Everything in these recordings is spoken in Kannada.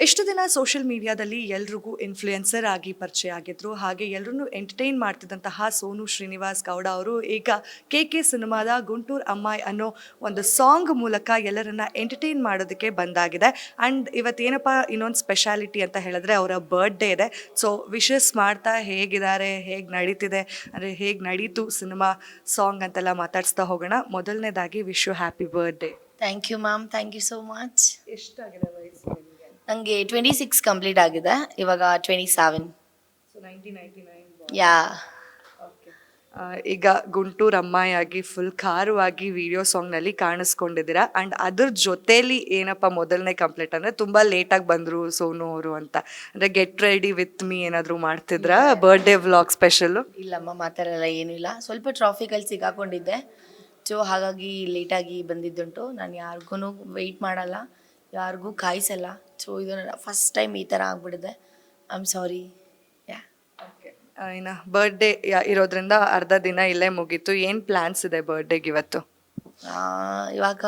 ಇಷ್ಟು ದಿನ ಸೋಷಿಯಲ್ ಮೀಡಿಯಾದಲ್ಲಿ ಎಲ್ರಿಗೂ ಇನ್ಫ್ಲುಯೆನ್ಸರ್ ಆಗಿ ಪರಿಚಯ ಆಗಿದ್ರು. ಹಾಗೆ ಎಲ್ಲರನ್ನೂ ಎಂಟರ್ಟೈನ್ ಮಾಡ್ತಿದ್ದಂತಹ ಸೋನು ಶ್ರೀನಿವಾಸ್ ಗೌಡ ಅವರು ಈಗ ಕೆ ಸಿನಿಮಾದ ಗುಂಟೂರು ಅಮ್ಮಾಯಿ ಅನ್ನೋ ಒಂದು ಸಾಂಗ್ ಮೂಲಕ ಎಲ್ಲರನ್ನ ಎಂಟರ್ಟೈನ್ ಮಾಡೋದಕ್ಕೆ ಬಂದಾಗಿದೆ. ಆ್ಯಂಡ್ ಇವತ್ತೇನಪ್ಪ ಇನ್ನೊಂದು ಸ್ಪೆಷಾಲಿಟಿ ಅಂತ ಹೇಳಿದ್ರೆ ಅವರ ಬರ್ಡೇ ಇದೆ. ಸೊ ವಿಶಸ್ ಮಾಡ್ತಾ ಹೇಗಿದ್ದಾರೆ, ಹೇಗೆ ನಡೀತಿದೆ, ಅಂದರೆ ಹೇಗೆ ನಡೀತು ಸಿನಿಮಾ ಸಾಂಗ್ ಅಂತೆಲ್ಲ ಮಾತಾಡಿಸ್ತಾ ಹೋಗೋಣ. ಮೊದಲನೇದಾಗಿ wish you happy birthday. Thank you ma'am, thank you so much. ಎಷ್ಟಾಗಿದೆ ವಯಸ್ಸು ನಿಮಗೆ? ನನಗೆ 26 ಕಂಪ್ಲೀಟ್ ಆಗಿದೆ, ಇವಾಗ 27. ಸೊ 1999. ಯಾ. ಓಕೆ. ಈಗ ಗುಂಟೂರು ಅಮ್ಮಾಯಿಯಾಗಿ ಫುಲ್ ಖಾರವಾಗಿ ವಿಡಿಯೋ ಸಾಂಗ್ನಲ್ಲಿ ಕಾಣಿಸ್ಕೊಂಡಿದ್ದೀರಾ. ಆ್ಯಂಡ್ ಅದ್ರ ಜೊತೇಲಿ ಏನಪ್ಪ ಮೊದಲನೇ ಕಂಪ್ಲೀಟ್ ಅಂದರೆ ತುಂಬ ಲೇಟಾಗಿ ಬಂದರು ಸೋನು ಅವರು ಅಂತ. ಅಂದರೆ ಗೆಟ್ ರೆಡಿ ವಿತ್ ಮೀ ಏನಾದರೂ ಮಾಡ್ತಿದ್ರಾ ಬರ್ಡೇ ವ್ಲಾಗ್ ಸ್ಪೆಷಲ್ಲು? ಇಲ್ಲಮ್ಮ, ಮಾತಾಡಲ್ಲ, ಏನೂ ಇಲ್ಲ. ಸ್ವಲ್ಪ ಟ್ರಾಫಿಕಲ್ಲಿ ಸಿಗಾಕೊಂಡಿದ್ದೆ, ಸೊ ಹಾಗಾಗಿ ಲೇಟಾಗಿ ಬಂದಿದ್ದುಂಟು. ನಾನು ಯಾರಿಗೂ ವೆಯ್ಟ್ ಮಾಡಲ್ಲ, ಯಾರಿಗೂ ಕಾಯಿಸಲ್ಲ. ಸೊ ಇದು ನನ್ನ ಫಸ್ಟ್ ಟೈಮ್ ಈ ಥರ ಆಗ್ಬಿಟ್ಟಿದೆ. I am sorry. Yeah. Okay. ಇನ್ನು ಬರ್ಡೇ ಇರೋದ್ರಿಂದ ಅರ್ಧ ದಿನ ಇಲ್ಲೇ ಮುಗೀತು. ಏನು ಪ್ಲ್ಯಾನ್ಸ್ ಇದೆ ಬರ್ಡೇಗೆ ಇವತ್ತು? ಇವಾಗ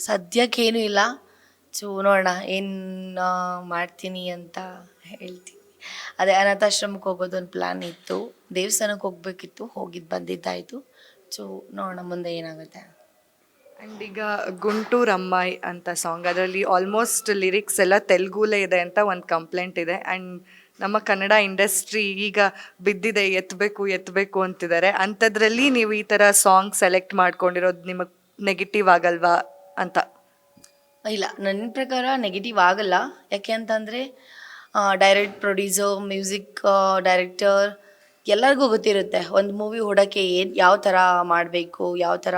ಸದ್ಯಕ್ಕೇನೂ ಇಲ್ಲ. ಸೊ ನೋಡೋಣ ಏನು ಮಾಡ್ತೀನಿ ಅಂತ ಹೇಳ್ತೀನಿ. ಅದೇ ಅನಾಥಾಶ್ರಮಕ್ಕೆ ಹೋಗೋದು ಒಂದು ಪ್ಲ್ಯಾನ್ ಇತ್ತು, ದೇವಸ್ಥಾನಕ್ಕೆ ಹೋಗ್ಬೇಕಿತ್ತು, ಹೋಗಿದ್ದು ಬಂದಿದ್ದಾಯಿತು. ಸೊ ನೋಡೋಣ ಮುಂದೆ ಏನಾಗುತ್ತೆ. ಆ್ಯಂಡ್ ಈಗ ಗುಂಟೂರು ಅಮ್ಮಾಯಿ ಅಂತ ಸಾಂಗ್, ಅದರಲ್ಲಿ ಆಲ್ಮೋಸ್ಟ್ ಲಿರಿಕ್ಸ್ ಎಲ್ಲ ತೆಲುಗುಲೇ ಇದೆ ಅಂತ ಒಂದು ಕಂಪ್ಲೇಂಟ್ ಇದೆ. ಆ್ಯಂಡ್ ನಮ್ಮ ಕನ್ನಡ ಇಂಡಸ್ಟ್ರಿ ಈಗ ಬಿದ್ದಿದೆ, ಎತ್ತಬೇಕು ಅಂತಿದ್ದಾರೆ. ಅಂಥದ್ರಲ್ಲಿ ನೀವು ಈ ಥರ ಸಾಂಗ್ ಸೆಲೆಕ್ಟ್ ಮಾಡ್ಕೊಂಡಿರೋದು ನಿಮಗೆ ನೆಗೆಟಿವ್ ಆಗಲ್ವಾ ಅಂತ? ಇಲ್ಲ, ನನ್ನ ಪ್ರಕಾರ ನೆಗೆಟಿವ್ ಆಗಲ್ಲ. ಯಾಕೆ ಅಂತಂದರೆ ಡೈರೆಕ್ಟ್ ಪ್ರೊಡ್ಯೂಸರ್, ಮ್ಯೂಸಿಕ್ ಡೈರೆಕ್ಟರ್ ಎಲ್ಲರಿಗೂ ಗೊತ್ತಿರುತ್ತೆ ಒಂದು ಮೂವಿ ಹೊಡೋಕ್ಕೆ ಯಾವ ಥರ ಮಾಡಬೇಕು, ಯಾವ ಥರ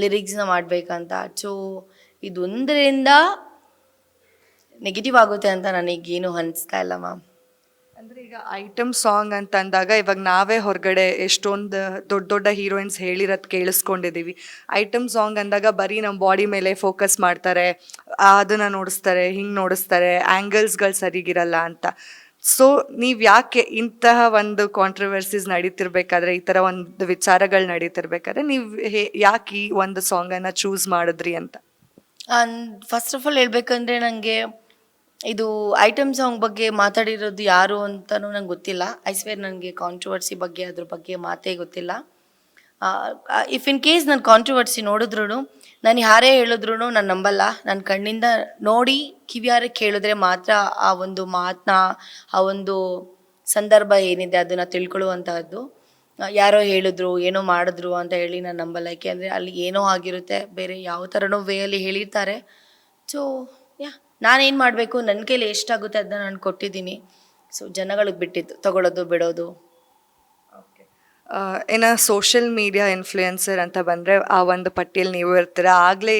ಲಿರಿಕ್ಸ್ನ ಮಾಡಬೇಕಂತ. ಸೊ ಇದೊಂದರಿಂದ ನೆಗೆಟಿವ್ ಆಗುತ್ತೆ ಅಂತ ನನಗೇನು ಅನಿಸ್ತಾ ಇಲ್ಲ ಮ್ಯಾಮ್. ಅಂದರೆ ಈಗ ಐಟಮ್ ಸಾಂಗ್ ಅಂತ ಅಂದಾಗ ಇವಾಗ ನಾವೇ ಹೊರಗಡೆ ಎಷ್ಟೊಂದು ದೊಡ್ಡ ದೊಡ್ಡ ಹೀರೋಯಿನ್ಸ್ ಹೇಳಿರೋದು ಕೇಳಿಸ್ಕೊಂಡಿದ್ದೀವಿ. ಐಟಮ್ ಸಾಂಗ್ ಅಂದಾಗ ಬರೀ ನಮ್ಮ ಬಾಡಿ ಮೇಲೆ ಫೋಕಸ್ ಮಾಡ್ತಾರೆ, ಅದನ್ನು ನೋಡಿಸ್ತಾರೆ, ಹಿಂಗೆ ನೋಡಿಸ್ತಾರೆ, ಆ್ಯಂಗಲ್ಸ್ಗಳು ಸರಿಗಿರಲ್ಲ ಅಂತ. ಸೊ ನೀವು ಯಾಕೆ ಇಂತಹ ಒಂದು ಕಾಂಟ್ರವರ್ಸೀಸ್ ನಡೀತಿರ್ಬೇಕಾದ್ರೆ, ಈ ಥರ ಒಂದು ವಿಚಾರಗಳು ನಡೀತಿರ್ಬೇಕಾದ್ರೆ ನೀವು ಯಾಕೆ ಈ ಒಂದು ಸಾಂಗನ್ನು ಚೂಸ್ ಮಾಡಿದ್ರಿ ಅಂತ? ಫಸ್ಟ್ ಆಫ್ ಆಲ್ ಹೇಳ್ಬೇಕಂದ್ರೆ ನನಗೆ ಇದು ಐಟಮ್ ಸಾಂಗ್ ಬಗ್ಗೆ ಮಾತಾಡಿರೋದು ಯಾರು ಅಂತಲೂ ನಂಗೆ ಗೊತ್ತಿಲ್ಲ. ಐ ಸ್ವೇರ್ ನನಗೆ ಕಾಂಟ್ರವರ್ಸಿ ಬಗ್ಗೆ ಅದ್ರ ಬಗ್ಗೆ ಮಾತೇ ಗೊತ್ತಿಲ್ಲ. ಇಫ್ ಇನ್ ಕೇಸ್ ನಾನು ಕಾಂಟ್ರವರ್ಸಿ ನೋಡಿದ್ರು, ನಾನು ಯಾರೇ ಹೇಳಿದ್ರು ನಾನು ನಂಬಲ್ಲ. ನನ್ನ ಕಣ್ಣಿಂದ ನೋಡಿ ಕಿವಿಯಾರೆ ಕೇಳಿದ್ರೆ ಮಾತ್ರ ಆ ಒಂದು ಮಾತನ್ನ, ಆ ಒಂದು ಸಂದರ್ಭ ಏನಿದೆ ಅದನ್ನು ತಿಳ್ಕೊಳ್ಳುವಂತಹದ್ದು. ಯಾರೋ ಹೇಳಿದ್ರು, ಏನೋ ಮಾಡಿದ್ರು ಅಂತ ಹೇಳಿ ನಾನು ನಂಬಲ್ಲ. ಯಾಕೆ ಅಂದರೆ ಅಲ್ಲಿ ಏನೋ ಆಗಿರುತ್ತೆ, ಬೇರೆ ಯಾವ ಥರನೋ ವೇಯಲ್ಲಿ ಹೇಳಿರ್ತಾರೆ. ಸೊ ಯಾ, ನಾನೇನು ಮಾಡಬೇಕು, ನನ್ನ ಕೈಲಿ ಎಷ್ಟಾಗುತ್ತೆ ಅದನ್ನ ನಾನು ಕೊಟ್ಟಿದ್ದೀನಿ. ಸೊ ಜನಗಳಿಗೆ ಬಿಟ್ಟಿದ್ದು ತಗೊಳ್ಳೋದು ಬಿಡೋದು. ಇನ್ನು ಸೋಷಿಯಲ್ ಮೀಡಿಯಾ ಇನ್ಫ್ಲುಯೆನ್ಸರ್ ಅಂತ ಬಂದರೆ ಆ ಒಂದು ಪಟ್ಟಿಯಲ್ಲಿ ನೀವು ಇರ್ತೀರ. ಆಗಲೇ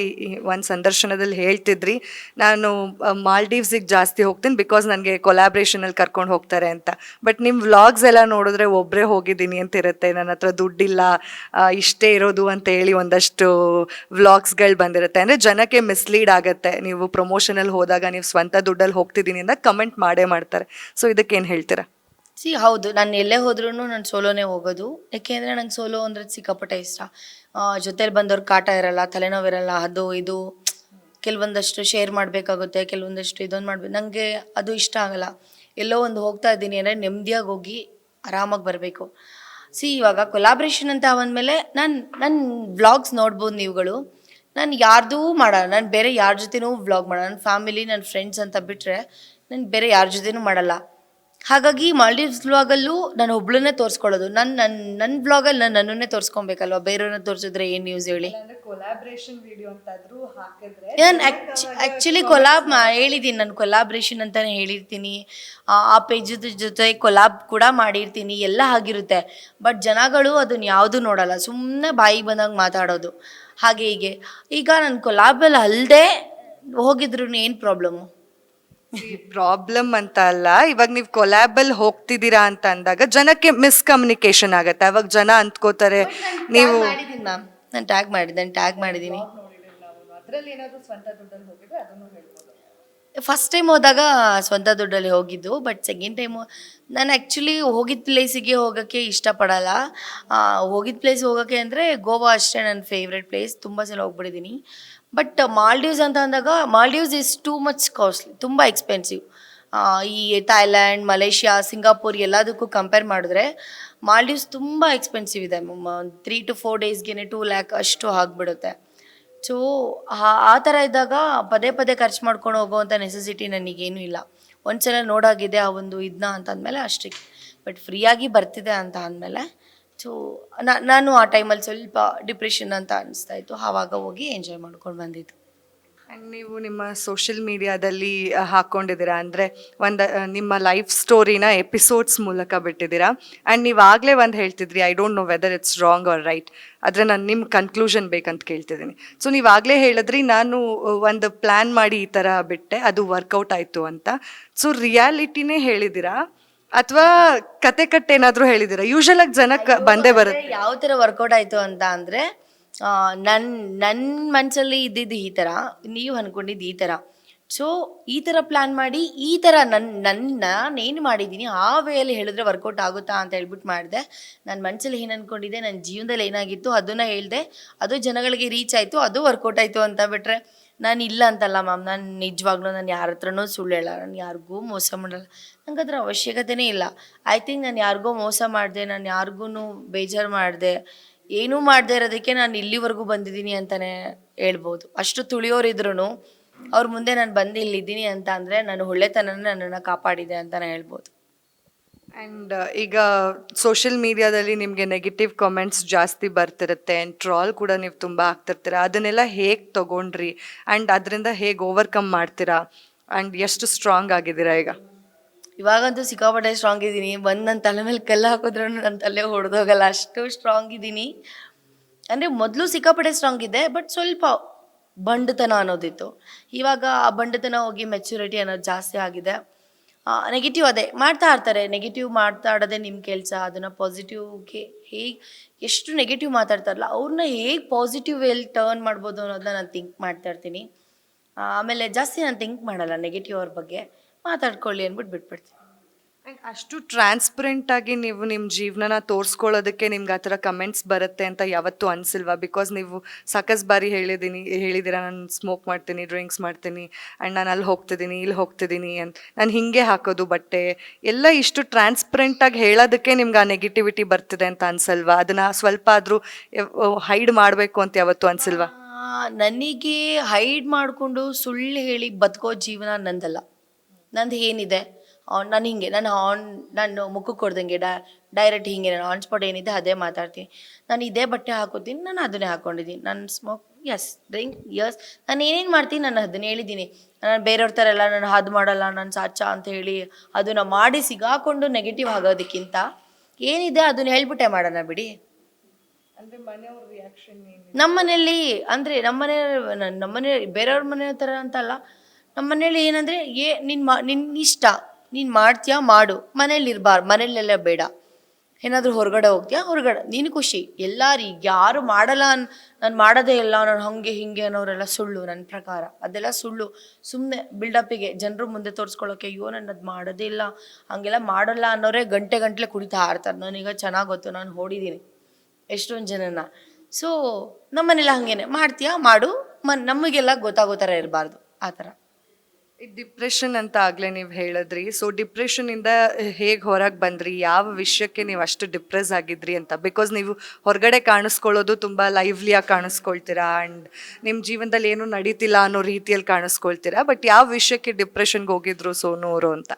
ಒಂದು ಸಂದರ್ಶನದಲ್ಲಿ ಹೇಳ್ತಿದ್ರಿ, ನಾನು ಮಾಲ್ಡೀವ್ಸಿಗೆ ಜಾಸ್ತಿ ಹೋಗ್ತೀನಿ ಬಿಕಾಸ್ ನನಗೆ ಕೊಲಾಬ್ರೇಷನಲ್ಲಿ ಕರ್ಕೊಂಡು ಹೋಗ್ತಾರೆ ಅಂತ. ಬಟ್ ನಿಮ್ಮ ವ್ಲಾಗ್ಸ್ ಎಲ್ಲ ನೋಡಿದ್ರೆ ಒಬ್ಬರೇ ಹೋಗಿದ್ದೀನಿ ಅಂತ ಇರುತ್ತೆ, ನನ್ನ ಹತ್ರ ದುಡ್ಡಿಲ್ಲ, ಇಷ್ಟೇ ಇರೋದು ಅಂತ ಹೇಳಿ ಒಂದಷ್ಟು ವ್ಲಾಗ್ಸ್ಗಳು ಬಂದಿರುತ್ತೆ. ಅಂದರೆ ಜನಕ್ಕೆ ಮಿಸ್ಲೀಡ್ ಆಗುತ್ತೆ. ನೀವು ಪ್ರಮೋಷನಲ್ಲಿ ಹೋದಾಗ ನೀವು ಸ್ವಂತ ದುಡ್ಡಲ್ಲಿ ಹೋಗ್ತಿದ್ದೀನಿ ಅಂತ ಕಮೆಂಟ್ ಮಾಡೇ ಮಾಡ್ತಾರೆ. ಸೊ ಇದಕ್ಕೇನು ಹೇಳ್ತೀರಾ? ಹೌದು, ನಾನು ಎಲ್ಲೇ ಹೋದ್ರೂ ನಾನು ಸೋಲೋನೇ ಹೋಗೋದು. ಯಾಕೆಂದರೆ ನಂಗೆ ಸೋಲೋ ಅಂದರೆ ಸಿಕ್ಕಾಪಟ್ಟೆ ಇಷ್ಟ. ಜೊತೇಲಿ ಬಂದವ್ರು ಕಾಟ ಇರಲ್ಲ, ತಲೆನೋವಿರಲ್ಲ, ಅದು ಇದು ಕೆಲವೊಂದಷ್ಟು ಶೇರ್ ಮಾಡಬೇಕಾಗುತ್ತೆ, ಕೆಲವೊಂದಷ್ಟು ಇದೊಂದು ಮಾಡಬೇಕು. ನನಗೆ ಅದು ಇಷ್ಟ ಆಗಲ್ಲ. ಎಲ್ಲೋ ಒಂದು ಹೋಗ್ತಾ ಇದ್ದೀನಿ ಅಂದರೆ ನೆಮ್ಮದಿಯಾಗಿ ಹೋಗಿ ಆರಾಮಾಗಿ ಬರಬೇಕು. ಇವಾಗ ಕೊಲಾಬ್ರೇಷನ್ ಅಂತ ಬಂದಮೇಲೆ ನನ್ನ ವ್ಲಾಗ್ಸ್ ನೋಡ್ಬೋದು ನೀವುಗಳು. ನಾನು ಯಾರ್ದೂ ಮಾಡಲ್ಲ, ನಾನು ಬೇರೆ ಯಾರ ಜೊತೆನೂ ವ್ಲಾಗ್ ಮಾಡಲ್ಲ. ನನ್ನ ಫ್ಯಾಮಿಲಿ, ನನ್ನ ಫ್ರೆಂಡ್ಸ್ ಅಂತ ಬಿಟ್ಟರೆ ನಾನು ಬೇರೆ ಯಾರ ಜೊತೆನೂ ಮಾಡಲ್ಲ. ಹಾಗಾಗಿ ಮಾಲ್ಡೀವ್ಸ್ ವ್ಲಾಗಲ್ಲೂ ನಾನು ಒಬ್ಳನ್ನೇ ತೋರಿಸ್ಕೊಳ್ಳೋದು. ನನ್ನ ವ್ಲಾಗಲ್ಲಿ ನಾನು ನನ್ನನ್ನೇ ತೋರಿಸ್ಕೊಬೇಕಲ್ವ, ಬೇರೆಯವ್ರನ್ನ ತೋರಿಸಿದ್ರೆ ಏನು ನ್ಯೂಸ್ ಹೇಳಿ. ನಾನು ಆ್ಯಕ್ಚುಲಿ ಹೇಳಿದ್ದೀನಿ, ನಾನು ಕೊಲಾಬ್ರೇಷನ್ ಅಂತಲೇ ಹೇಳಿರ್ತೀನಿ. ಆ ಪೇಜ್ ಜೊತೆ ಕೊಲಾಬ್ ಕೂಡ ಮಾಡಿರ್ತೀನಿ, ಎಲ್ಲ ಆಗಿರುತ್ತೆ. ಬಟ್ ಜನಗಳು ಅದನ್ನು ಯಾವುದೂ ನೋಡಲ್ಲ, ಸುಮ್ಮನೆ ಬಾಯಿಗೆ ಬಂದಾಗ ಮಾತಾಡೋದು ಹಾಗೆ ಹೀಗೆ. ಈಗ ನಾನು ಕೊಲಾಬಲ್ಲಿ ಅಲ್ಲದೆ ಹೋಗಿದ್ರು ಏನು ಪ್ರಾಬ್ಲಮ್ಮು? ಪ್ರಾಬ್ಲಮ್ ಅಂತ ಅಲ್ಲ, ಇವಾಗ ನೀವು ಕೊಲ್ಯಾಬಲ್ಲಿ ಹೋಗ್ತಿದ್ದೀರಾ ಅಂತ ಅಂದಾಗ ಜನಕ್ಕೆ ಮಿಸ್ಕಮ್ಯುನಿಕೇಶನ್ ಆಗುತ್ತೆ. ಅವಾಗ ಜನ ಅಂದ್ಕೋತಾರೆ ನೀವು ಮ್ಯಾಮ್, ನಾನು ಟ್ಯಾಗ್ ಮಾಡಿದ್ದೀನಿ. ಫಸ್ಟ್ ಟೈಮ್ ಹೋದಾಗ ಸ್ವಂತ ದುಡ್ಡಲ್ಲಿ ಹೋಗಿದ್ದು. ಬಟ್ ಸೆಕೆಂಡ್ ಟೈಮು ನಾನು ಆ್ಯಕ್ಚುಲಿ ಹೋಗಿದ್ದ ಪ್ಲೇಸಿಗೆ ಹೋಗೋಕ್ಕೆ ಇಷ್ಟಪಡಲ್ಲ. ಹೋಗಿದ್ದ ಪ್ಲೇಸ್ ಹೋಗೋಕ್ಕೆ ಅಂದರೆ ಗೋವಾ ಅಷ್ಟೇ ನನ್ನ ಫೇವ್ರೆಟ್ ಪ್ಲೇಸ್. ತುಂಬ ಸಲ ಹೋಗ್ಬಿಟ್ಟಿದ್ದೀನಿ. ಬಟ್ ಮಾಲ್ಡೀವ್ಸ್ ಅಂತ ಅಂದಾಗ Maldives is too much costly, ತುಂಬ ಎಕ್ಸ್ಪೆನ್ಸಿವ್. ಈ ಥೈಲ್ಯಾಂಡ್, ಮಲೇಷ್ಯಾ, ಸಿಂಗಾಪುರ್ ಎಲ್ಲದಕ್ಕೂ ಕಂಪೇರ್ ಮಾಡಿದ್ರೆ ಮಾಲ್ಡೀವ್ಸ್ ತುಂಬ ಎಕ್ಸ್ಪೆನ್ಸಿವ್ ಇದೆ. 3 to 4 ಡೇಸ್ಗೆ 2 ಲ್ಯಾಕ್ ಅಷ್ಟು ಆಗಿಬಿಡುತ್ತೆ. ಸೊ ಆ ಥರ ಇದ್ದಾಗ ಪದೇ ಪದೇ ಖರ್ಚು ಮಾಡ್ಕೊಂಡು ಹೋಗೋವಂಥ ನೆಸೆಸಿಟಿ ನನಗೇನೂ ಇಲ್ಲ. ಒಂದ್ಸಲ ನೋಡಾಗಿದೆ ಆ ಒಂದು ಇದನ್ನ ಅಂತ ಅಂದಮೇಲೆ ಅಷ್ಟೇ. ಬಟ್ ಫ್ರೀಯಾಗಿ ಬರ್ತಿದೆ ಅಂತ ಅಂದಮೇಲೆ ಸೊ ನಾನು ಆ ಟೈಮಲ್ಲಿ ಸ್ವಲ್ಪ ಡಿಪ್ರೆಷನ್ ಅಂತ ಅನಿಸ್ತಾ ಇತ್ತು. ಆವಾಗ ಹೋಗಿ ಎಂಜಾಯ್ ಮಾಡ್ಕೊಂಡು ಬಂದಿದ್ದು. ಆ್ಯಂಡ್ ನೀವು ನಿಮ್ಮ ಸೋಷಿಯಲ್ ಮೀಡಿಯಾದಲ್ಲಿ ಹಾಕ್ಕೊಂಡಿದ್ದೀರಾ ಅಂದರೆ ಒಂದು ನಿಮ್ಮ ಲೈಫ್ ಸ್ಟೋರಿನ ಎಪಿಸೋಡ್ಸ್ ಮೂಲಕ ಬಿಟ್ಟಿದ್ದೀರಾ. ಆ್ಯಂಡ್ ನೀವು ಆಗಲೇ ಒಂದು ಹೇಳ್ತಿದ್ರಿ, I don't know whether it's wrong or right, ಆದರೆ ನಾನು ನಿಮ್ಮ ಕನ್ಕ್ಲೂಷನ್ ಬೇಕಂತ ಕೇಳ್ತಿದ್ದೀನಿ. ಸೊ ನೀವು ಆಗಲೇ ಹೇಳಿದ್ರಿ, ನಾನು ಒಂದು ಪ್ಲ್ಯಾನ್ ಮಾಡಿ ಈ ಥರ ಬಿಟ್ಟೆ, ಅದು ವರ್ಕೌಟ್ ಆಯಿತು ಅಂತ. ಸೊ ರಿಯಾಲಿಟಿನೇ ಹೇಳಿದ್ದೀರಾ ಅಥವಾ ಕತೆ ಕಟ್ಟೇನಾದರೂ ಹೇಳಿದ್ದೀರಾ? ಯೂಶಲಾಗಿ ಜನಕ್ಕೆ ಬಂದೇ ಬರುತ್ತೆ. ಯಾವ ಥರ ವರ್ಕೌಟ್ ಆಯಿತು ಅಂತ ಅಂದರೆ, ನನ್ನ ಮನಸ್ಸಲ್ಲಿ ಇದ್ದಿದ್ದು ಈ ಥರ, ನೀವು ಅಂದ್ಕೊಂಡಿದ್ದು ಈ ಥರ. ಸೊ ಈ ಥರ ಪ್ಲ್ಯಾನ್ ಮಾಡಿ ಈ ಥರ ನಾನೇನು ಮಾಡಿದ್ದೀನಿ ಆ ವೇಯಲ್ಲಿ ಹೇಳಿದ್ರೆ ವರ್ಕೌಟ್ ಆಗುತ್ತಾ ಅಂತ ಹೇಳ್ಬಿಟ್ಟು ಮಾಡಿದೆ. ನನ್ನ ಮನಸ್ಸಲ್ಲಿ ಏನು ಅಂದ್ಕೊಂಡಿದ್ದೆ, ನನ್ನ ಜೀವನದಲ್ಲಿ ಏನಾಗಿತ್ತು ಅದನ್ನು ಹೇಳಿದೆ, ಅದು ಜನಗಳಿಗೆ ರೀಚ್ ಆಯಿತು, ಅದು ವರ್ಕೌಟ್ ಆಯಿತು ಅಂತ ಬಿಟ್ಟರೆ ನಾನು ಇಲ್ಲ ಅಂತಲ್ಲ ಮ್ಯಾಮ್. ನಾನು ನಿಜವಾಗ್ಲೂ ನಾನು ಯಾರ ಹತ್ರನೂ ಸುಳ್ಳು ಹೇಳಲ್ಲ, ನಾನು ಯಾರಿಗೂ ಮೋಸ ಮಾಡಲ್ಲ. ನಂಗೆ ಅದರ ಅವಶ್ಯಕತೆನೇ ಇಲ್ಲ. ಐ ಥಿಂಕ್ ನಾನು ಯಾರಿಗೋ ಮೋಸ ಮಾಡಿದೆ, ನಾನು ಯಾರಿಗೂ ಬೇಜಾರು ಮಾಡಿದೆ, ಏನೂ ಮಾಡದೇ ಇರೋದಕ್ಕೆ ನಾನು ಇಲ್ಲಿವರೆಗೂ ಬಂದಿದ್ದೀನಿ ಅಂತಲೇ ಹೇಳ್ಬೋದು. ಅಷ್ಟು ತುಳಿಯೋರಿದ್ರು ಅವ್ರ ಮುಂದೆ ನಾನು ಬಂದು ಇಲ್ಲಿದ್ದೀನಿ ಅಂತ ಅಂದರೆ ನಾನು ಒಳ್ಳೆತನನ ನನ್ನನ್ನು ಕಾಪಾಡಿದೆ ಅಂತಲೇ ಹೇಳ್ಬೋದು. ಆ್ಯಂಡ್ ಈಗ ಸೋಷಿಯಲ್ ಮೀಡಿಯಾದಲ್ಲಿ ನಿಮಗೆ ನೆಗೆಟಿವ್ ಕಾಮೆಂಟ್ಸ್ ಜಾಸ್ತಿ ಬರ್ತಿರುತ್ತೆ, ಆ್ಯಂಡ್ ಟ್ರಾಲ್ ಕೂಡ ನೀವು ತುಂಬ ಆಗ್ತಿರ್ತೀರ. ಅದನ್ನೆಲ್ಲ ಹೇಗೆ ತೊಗೊಂಡ್ರಿ ಆ್ಯಂಡ್ ಅದರಿಂದ ಹೇಗೆ ಓವರ್ಕಮ್ ಮಾಡ್ತೀರಾ ಆ್ಯಂಡ್ ಎಷ್ಟು ಸ್ಟ್ರಾಂಗ್ ಆಗಿದ್ದೀರಾ ಈಗ? ಇವಾಗಂತೂ ಸಿಕ್ಕಾಪಟ್ಟೆ ಸ್ಟ್ರಾಂಗ್ ಇದ್ದೀನಿ. ಬಂದು ನನ್ನ ತಲೆ ಮೇಲೆ ಕಲ್ಲು ಹಾಕಿದ್ರೂ ನನ್ನ ತಲೆ ಹೊಡೆದೋಗಲ್ಲ, ಅಷ್ಟು ಸ್ಟ್ರಾಂಗ್ ಇದ್ದೀನಿ. ಅಂದರೆ ಮೊದಲು ಸಿಕ್ಕಾಪಟ್ಟೆ ಸ್ಟ್ರಾಂಗ್ ಇದೆ, ಬಟ್ ಸ್ವಲ್ಪ ಬಂಡತನ ಅನ್ನೋದಿತ್ತು. ಇವಾಗ ಆ ಬಂಡತನ ಹೋಗಿ ಮೆಚುರಿಟಿ ಅನ್ನೋದು ಜಾಸ್ತಿ ಆಗಿದೆ. ನೆಗೆಟಿವ್ ಅದೇ ಮಾಡ್ತಾ ಇರ್ತಾರೆ, ನೆಗೆಟಿವ್ ಮಾತಾಡೋದೇ ನಿಮ್ಮ ಕೆಲಸ. ಅದನ್ನು ಪಾಸಿಟಿವ್ಗೆ ಹೇಗೆ ಎಷ್ಟು ನೆಗೆಟಿವ್ ಮಾತಾಡ್ತಾರಲ್ಲ ಅವ್ರನ್ನ ಹೇಗೆ ಪಾಸಿಟಿವ್ ವೇಲಿ ಟರ್ನ್ ಮಾಡ್ಬೋದು ಅನ್ನೋದನ್ನ ನಾನು ಥಿಂಕ್ ಮಾಡ್ತಾ ಇರ್ತೀನಿ. ಆಮೇಲೆ ಜಾಸ್ತಿ ನಾನು ಥಿಂಕ್ ಮಾಡಲ್ಲ ನೆಗೆಟಿವ್ ಅವ್ರ ಬಗ್ಗೆ, ಮಾತಾಡ್ಕೊಳ್ಳಿ ಅಂದ್ಬಿಟ್ಟು ಬಿಟ್ಬಿಡ್ತೀನಿ. ಆ್ಯಂಡ್ ಅಷ್ಟು ಟ್ರಾನ್ಸ್ಪರೆಂಟಾಗಿ ನೀವು ನಿಮ್ಮ ಜೀವನನ ತೋರಿಸ್ಕೊಳ್ಳೋದಕ್ಕೆ ನಿಮ್ಗೆ ಆ ಥರ ಕಮೆಂಟ್ಸ್ ಬರುತ್ತೆ ಅಂತ ಯಾವತ್ತೂ ಅನಿಸಿಲ್ವಾ? ಬಿಕಾಸ್ ನೀವು ಸಾಕಷ್ಟು ಬಾರಿ ಹೇಳಿದ್ದೀರಾ, ನಾನು ಸ್ಮೋಕ್ ಮಾಡ್ತೀನಿ, ಡ್ರಿಂಕ್ಸ್ ಮಾಡ್ತೀನಿ, ಆ್ಯಂಡ್ ನಾನು ಅಲ್ಲಿ ಹೋಗ್ತಿದ್ದೀನಿ, ಇಲ್ಲಿ ಹೋಗ್ತಿದ್ದೀನಿ ಅಂತ, ನಾನು ಹೀಗೆ ಹಾಕೋದು ಬಟ್ಟೆ ಎಲ್ಲ ಇಷ್ಟು ಟ್ರಾನ್ಸ್ಪರೆಂಟಾಗಿ ಹೇಳೋದಕ್ಕೆ ನಿಮ್ಗೆ ಆ ನೆಗೆಟಿವಿಟಿ ಬರ್ತಿದೆ ಅಂತ ಅನಿಸಲ್ವಾ? ಅದನ್ನು ಸ್ವಲ್ಪ ಆದರೂ ಹೈಡ್ ಮಾಡಬೇಕು ಅಂತ ಯಾವತ್ತೂ ಅನಿಸಿಲ್ವಾ? ನನಗೆ ಹೈಡ್ ಮಾಡಿಕೊಂಡು ಸುಳ್ಳು ಹೇಳಿ ಬದುಕೋ ಜೀವನ ನಂದಲ್ಲ. ನಂದು ಏನಿದೆ ನಾನು ಹಿಂಗೆ ನಾನು ಮುಖಕ್ಕೆ ಕೊಡ್ದಂಗೆ ಡೈರೆಕ್ಟ್ ಹಿಂಗೆ ನಾನು ಆನ್ ಸ್ಪಾಟ್ ಏನಿದೆ ಅದೇ ಮಾತಾಡ್ತೀನಿ. ನಾನು ಇದೇ ಬಟ್ಟೆ ಹಾಕೋತೀನಿ, ನಾನು ಅದನ್ನೇ ಹಾಕ್ಕೊಂಡಿದ್ದೀನಿ. ನಾನು ಸ್ಮೋಕ್ ಡ್ರಿಂಕ್ ನಾನು ಏನೇನು ಮಾಡ್ತೀನಿ ನಾನು ಅದನ್ನ ಹೇಳಿದ್ದೀನಿ. ನಾನು ಬೇರೆಯವ್ರ ಥರ ಎಲ್ಲ ನಾನು ಅದು ಮಾಡಲ್ಲ, ನಾನು ಸಾಚ ಅಂತ ಹೇಳಿ ಅದನ್ನು ಮಾಡಿ ಸಿಗಾಕೊಂಡು ನೆಗೆಟಿವ್ ಆಗೋದಕ್ಕಿಂತ ಏನಿದೆ ಅದನ್ನ ಹೇಳ್ಬಿಟ್ಟೆ ಮಾಡೋಣ ಬಿಡಿ. ನಮ್ಮ ಮನೇಲಿ ಅಂದರೆ ನಮ್ಮನೆ ಬೇರೆಯವ್ರ ಮನೆ ಥರ ಅಂತಲ್ಲ. ನಮ್ಮ ಮನೇಲಿ ಏನಂದರೆ ನಿನ್ನ ಇಷ್ಟ, ನೀನು ಮಾಡ್ತೀಯಾ ಮಾಡು, ಮನೇಲಿ ಇರಬಾರ್ದು, ಮನೇಲೆಲ್ಲ ಬೇಡ. ಏನಾದರೂ ಹೊರಗಡೆ ಹೋಗ್ತೀಯಾ ಹೊರಗಡೆ, ನೀನು ಖುಷಿ. ಎಲ್ಲರೂ ಯಾರು ಮಾಡಲ್ಲ, ನಾನು ಮಾಡೋದೇ ಇಲ್ಲ, ನಾನು ಹಾಗೆ ಹಿಂಗೆ ಅನ್ನೋರೆಲ್ಲ ಸುಳ್ಳು ನನ್ನ ಪ್ರಕಾರ. ಅದೆಲ್ಲ ಸುಳ್ಳು. ಸುಮ್ಮನೆ ಬಿಲ್ಡಪ್ಪಿಗೆ ಜನರು ಮುಂದೆ ತೋರಿಸ್ಕೊಳ್ಳೋಕೆ, ಅಯ್ಯೋ ನಾನು ಅದು ಮಾಡೋದೇ ಇಲ್ಲ, ಹಾಗೆಲ್ಲ ಮಾಡಲ್ಲ ಅನ್ನೋರೇ ಗಂಟೆ ಕುಡಿತಾ ಇರ್ತಾರೆ. ನನಗೆ ಚೆನ್ನಾಗಿ ಗೊತ್ತು, ನಾನು ಓಡಿದ್ದೀನಿ ಎಷ್ಟೊಂದು ಜನನ. ಸೊ ನಮ್ಮನೆಲ್ಲ ಹಾಗೇನೆ, ಮಾಡ್ತೀಯಾ ಮಾಡು, ನಮಗೆಲ್ಲ ಗೊತ್ತಾಗೋ ಥರ ಇರಬಾರ್ದು ಆ ಥರ. ಈ ಡಿಪ್ರೆಷನ್ ಅಂತ ಆಗಲೇ ನೀವು ಹೇಳಿದ್ರಿ. ಸೊ ಡಿಪ್ರೆಷನಿಂದ ಹೇಗೆ ಹೊರಗೆ ಬಂದ್ರಿ? ಯಾವ ವಿಷಯಕ್ಕೆ ನೀವು ಅಷ್ಟು ಡಿಪ್ರೆಸ್ ಆಗಿದ್ರಿ ಅಂತ? ಬಿಕಾಸ್ ನೀವು ಹೊರಗಡೆ ಕಾಣಿಸ್ಕೊಳ್ಳೋದು ತುಂಬ ಲೈವ್ಲಿಯಾಗಿ ಕಾಣಿಸ್ಕೊಳ್ತೀರಾ, ಆ್ಯಂಡ್ ನಿಮ್ಮ ಜೀವನದಲ್ಲಿ ಏನೂ ನಡೀತಿಲ್ಲ ಅನ್ನೋ ರೀತಿಯಲ್ಲಿ ಕಾಣಿಸ್ಕೊಳ್ತೀರಾ. ಬಟ್ ಯಾವ ವಿಷಯಕ್ಕೆ ಡಿಪ್ರೆಷನ್ಗೆ ಹೋಗಿದ್ರು ಸೋನು ಅವರು ಅಂತ?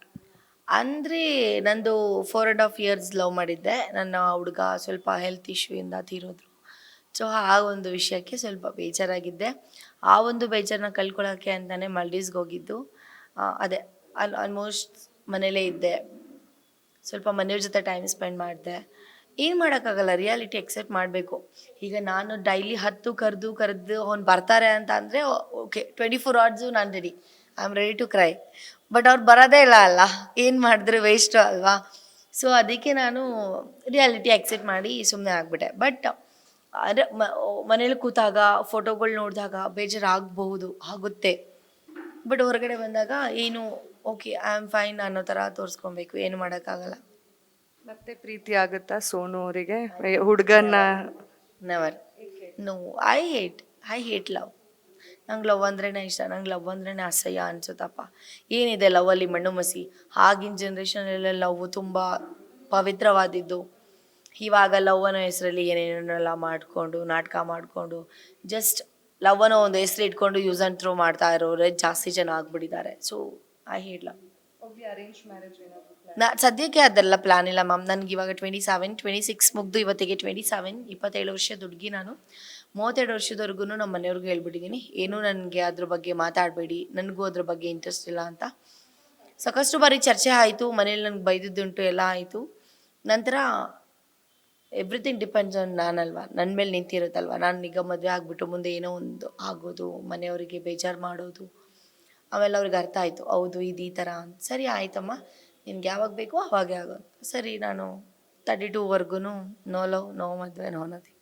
ಅಂದರೆ ನಂದು 4.5 years ಲವ್ ಮಾಡಿದ್ದೆ. ನನ್ನ ಹುಡುಗ ಸ್ವಲ್ಪ ಹೆಲ್ತ್ ಇಶ್ಯೂಯಿಂದ ತೀರೋದ್ರು. ಸೊ ಆ ಒಂದು ವಿಷಯಕ್ಕೆ ಸ್ವಲ್ಪ ಬೇಜಾರಾಗಿದ್ದೆ. ಆ ಒಂದು ಬೇಜಾರನ್ನ ಕಳ್ಕೊಳ್ಳೋಕ್ಕೆ ಅಂತಲೇ ಮಾಲ್ಡೀವ್ಸ್ಗೆ ಹೋಗಿದ್ದು. ಅದೇ ಆಲ್ಮೋಸ್ಟ್ ಮನೇಲೇ ಇದ್ದೆ, ಸ್ವಲ್ಪ ಮನೆಯವ್ರ ಜೊತೆ ಟೈಮ್ ಸ್ಪೆಂಡ್ ಮಾಡಿದೆ. ಏನು ಮಾಡೋಕ್ಕಾಗಲ್ಲ, ರಿಯಾಲಿಟಿ ಎಕ್ಸೆಪ್ಟ್ ಮಾಡಬೇಕು. ಈಗ ನಾನು ಡೈಲಿ 10 ಕರೆದು ಅವ್ನು ಬರ್ತಾರೆ ಅಂತ ಅಂದರೆ ಓಕೆ, 24 hours ನಾನು ready, I am ready to cry. But ಅವ್ರು ಬರೋದೇ ಇಲ್ಲ ಅಲ್ಲ, ಏನು ಮಾಡಿದ್ರೆ ವೇಸ್ಟು ಅಲ್ವಾ? ಸೊ ಅದಕ್ಕೆ ನಾನು ರಿಯಾಲಿಟಿ ಎಕ್ಸೆಪ್ಟ್ ಮಾಡಿ ಸುಮ್ಮನೆ ಆಗಿಬಿಟ್ಟೆ. ಬಟ್ ಮನೇಲಿ ಕೂತಾಗ ಫೋಟೋಗಳು ನೋಡಿದಾಗ ಬೇಜಾರಾಗಬಹುದು, ಆಗುತ್ತೆ. ಬಟ್ ಹೊರಗಡೆ ಬಂದಾಗ ಏನು ಓಕೆ ಐ ಆಮ್ ಫೈನ್ ಅನ್ನೋ ಥರ ತೋರಿಸ್ಕೊಬೇಕು, ಏನು ಮಾಡೋಕ್ಕಾಗಲ್ಲ. ಮತ್ತೆ ಪ್ರೀತಿ ಆಗುತ್ತಾ ಸೋನು ಅವರಿಗೆ ಹುಡುಗನ್ನ? Never. No, I hate love. ನಂಗೆ ಲವ್ ಅಂದ್ರೇ ಇಷ್ಟ, ನಂಗೆ ಲವ್ ಅಂದ್ರೇ ಅಸಹ್ಯ ಅನ್ಸುತ್ತಪ್ಪ. ಏನಿದೆ ಲವ್ವಲ್ಲಿ ಮಣ್ಣು ಮಸಿ. ಆಗಿನ ಜನ್ರೇಷನಲ್ಲೆಲ್ಲ ಲವ್ ತುಂಬ ಪವಿತ್ರವಾದಿದ್ದು. ಇವಾಗ ಲವ್ ಅನ್ನೋ ಹೆಸರಲ್ಲಿ ಏನೇನೆಲ್ಲ ಮಾಡಿಕೊಂಡು ನಾಟಕ ಮಾಡಿಕೊಂಡು ಜಸ್ಟ್ ಲವ್ ಅನ್ನೋ ಒಂದು ಹೆಸರು ಇಟ್ಕೊಂಡು ಯೂಸ್ ಆ್ಯಂಡ್ ಥ್ರೋ ಮಾಡ್ತಾ ಇರೋರೇ ಜಾಸ್ತಿ ಜನ ಆಗ್ಬಿಟ್ಟಿದ್ದಾರೆ. So I hate love. ಸದ್ಯಕ್ಕೆ ಅದೆಲ್ಲ ಪ್ಲಾನ್ ಇಲ್ಲ ಮ್ಯಾಮ್. ನನಗೆ ಇವಾಗ 26 ಮುಗ್ದು ಇವತ್ತಿಗೆ 27 ವರ್ಷದ ಹುಡುಗಿ ನಾನು. 32 ವರ್ಷದವರೆಗೂ ನಮ್ಮ ಮನೆಯವ್ರಿಗೂ ಹೇಳ್ಬಿಟ್ಟಿದ್ದೀನಿ, ಏನೂ ನನಗೆ ಅದ್ರ ಬಗ್ಗೆ ಮಾತಾಡಬೇಡಿ, ನನಗೂ ಅದ್ರ ಬಗ್ಗೆ ಇಂಟ್ರೆಸ್ಟ್ ಇಲ್ಲ ಅಂತ. ಸಾಕಷ್ಟು ಬಾರಿ ಚರ್ಚೆ ಆಯಿತು, ಮನೇಲಿ ನನಗೆ ಬೈದಿದ್ದುಂಟು, ಎಲ್ಲ ಆಯಿತು. ನಂತರ ಎವ್ರಿಥಿಂಗ್ ಡಿಪೆಂಡ್ಸ್ ಆನ್ ನಾನಲ್ವಾ, ನನ್ನ ಮೇಲೆ ನಿಂತಿರುತ್ತಲ್ವ. ನಾನು ಈಗ ಮದುವೆ ಆಗಿಬಿಟ್ಟು ಮುಂದೆ ಏನೋ ಒಂದು ಆಗೋದು, ಮನೆಯವರಿಗೆ ಬೇಜಾರು ಮಾಡೋದು, ಆಮೇಲೆ ಅವ್ರಿಗೆ ಅರ್ಥ ಆಯಿತು, ಹೌದು ಇದು ಈ ಥರ ಅಂತ. ಸರಿ ಆಯ್ತಮ್ಮ, ನಿನ್ಗೆ ಯಾವಾಗ ಬೇಕೋ ಅವಾಗೇ ಆಗೋದು. ಸರಿ, ನಾನು 32ವರೆಗೂ ನೋ ಲವ್, ನೋ ಮದುವೆ, ನೋ ನದಿ.